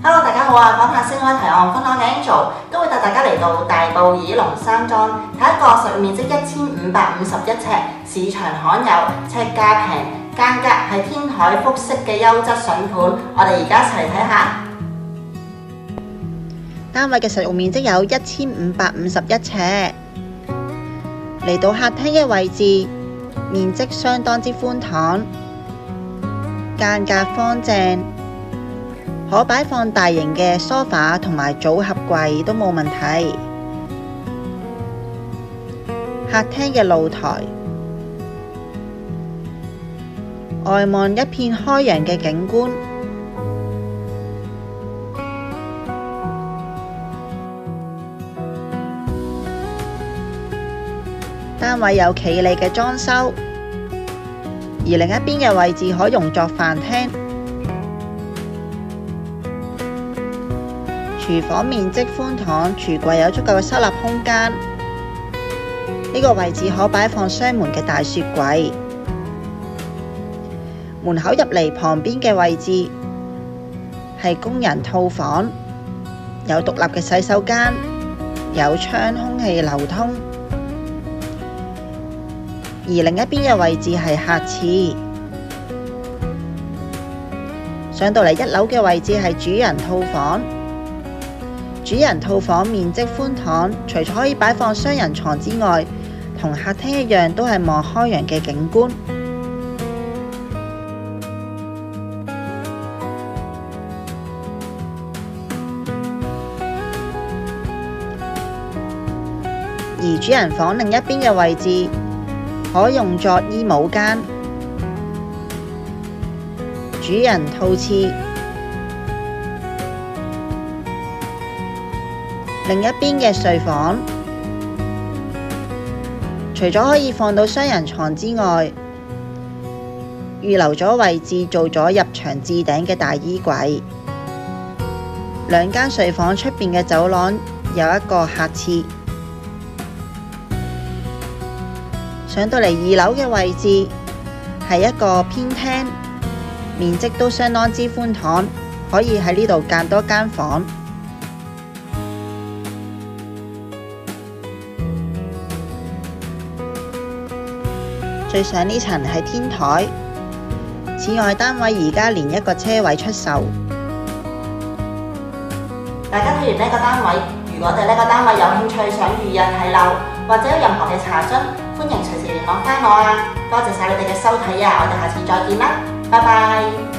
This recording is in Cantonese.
Hello， 大家好啊！講下星海提案分享嘅 Angel， 都會帶大家嚟到大埔爾龍山莊，睇一個實用面積1551尺，市場罕有，尺價平，間隔係天台複式嘅優質筍盤。我哋而家一齊嚟睇下。單位嘅實用面積有1551尺，嚟到客廳嘅位置，面積相當之寬敞，間隔方正，可擺放大型嘅梳化同埋組合櫃都冇問題。客廳嘅露台，外望一片開揚嘅景觀。單位有企理嘅裝修，而另一邊嘅位置可用作飯廳。廚房面積寬敞，櫥櫃有足夠嘅收納空間。呢個位置可擺放雙門嘅大雪櫃。門口入嚟旁邊嘅位置係工人套房，有獨立嘅洗手間，有窗空氣流通。而另一邊嘅位置係客廁。上到嚟1樓嘅位置係主人套房。主人套房面積寬敞，除咗可以擺放雙人床之外，同客廳一樣都係望開揚嘅景觀。而主人房另一邊嘅位置可用作衣帽間。主人套廁。另一邊嘅睡房，除咗可以放到雙人床之外，預留咗位置做咗入牆置頂嘅大衣櫃。兩間睡房出邊嘅走廊有一個客廁。上到嚟2樓嘅位置係一個偏廳，面積都相當之寬敞，可以喺呢度間多間房。最上呢層係天台。此外，單位而家連一個車位出售。大家睇完呢個單位，如果對呢個單位有興趣，想預約睇樓，或者有任何嘅查詢，歡迎隨時聯絡返我啊！多謝晒你哋嘅收睇啊！我哋下次再見啦，拜拜。